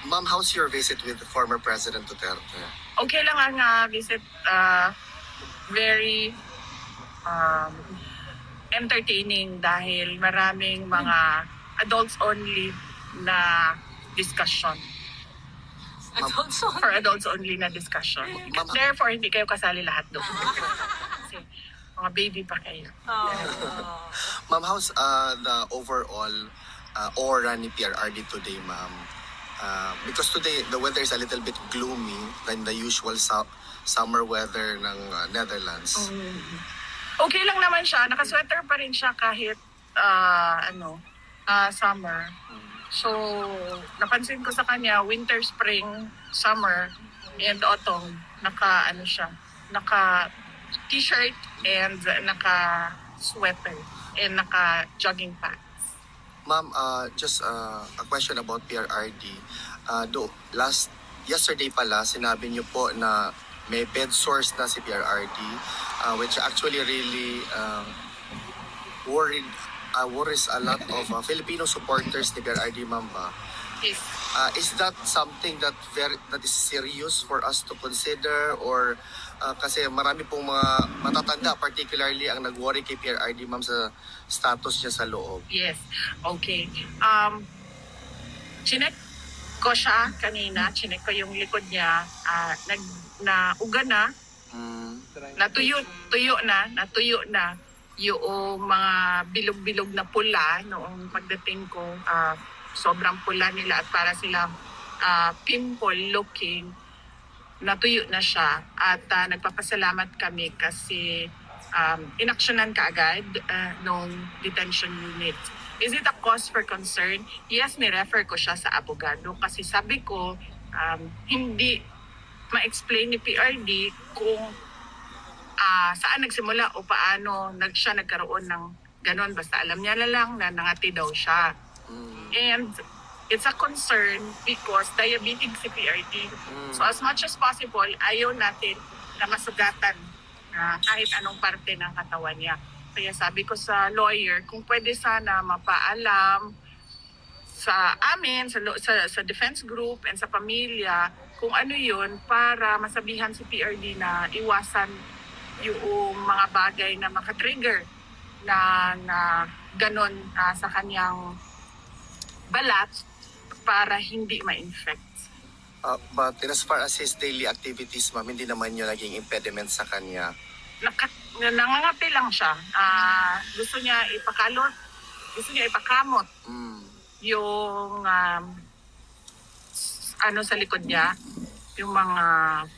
Ma'am, how's your visit with former President Duterte? Okay lang ang visit. Very um, entertaining dahil maraming mga adults only na discussion. For adults only na discussion. Ma'am, Therefore, hindi kayo kasali lahat doon. Kasi mga baby pa kayo. Ma'am, how's the overall aura ni PRRD today, ma'am? Because today the weather is a little bit gloomy than the usual summer weather ng Netherlands. Okay lang naman siya. Nakasweater pa rin siya kahit summer. So, napansin ko sa kanya, winter, spring, summer, and autumn, naka t-shirt and naka sweater and naka jogging pants. Ma'am, just a question about PRRD. Yesterday pala, sinabi niyo po na may bed sores na si PRRD, which actually really worries a lot of Filipino supporters ni PRRD, ma'am ba? Yes. Is that something that is serious for us to consider, or kasi marami pong mga matatanda particularly ang nag-worry kay PRRD, ma'am, sa status niya sa loob? Yes. Okay. Chinek ko siya kanina, chinek ko yung likod niya, nauga na, natuyo na yung mga bilog-bilog na pula noong pagdating ko. Sobrang pula nila at para silang pimple looking, natuyo na siya. At nagpapasalamat kami kasi inaksyonan ka agad nung detention unit. Is it a cause for concern? Yes, ni-refer ko siya sa abogado kasi sabi ko hindi ma-explain ni PRD kung saan nagsimula o paano siya nagkaroon ng ganon. Basta alam niya na lang na nangati daw siya. And it's a concern because diabetic si PRD. So as much as possible, ayaw natin na masugatan kahit anong parte ng katawan niya. Kaya sabi ko sa lawyer, kung pwede sana mapaalam sa amin, sa defense group and sa pamilya, kung ano yun para masabihan si PRD na iwasan yung mga bagay na makatrigger na ganon sa kanyang balat para hindi ma-infect. But as far as his daily activities, ma'am, hindi naman yun naging impediment sa kanya? Nangangati lang siya. Gusto niya ipakamot yung sa likod niya, yung mga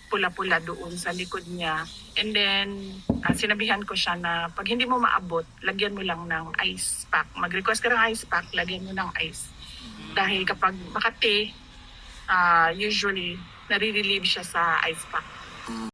pula-pula doon sa likod niya. And then, sinabihan ko siya na pag hindi mo maabot, lagyan mo lang ng ice pack. Mag-request ka ng ice pack, lagyan mo ng ice. Dahil kapag makati, usually, nare-relieve siya sa ice pack.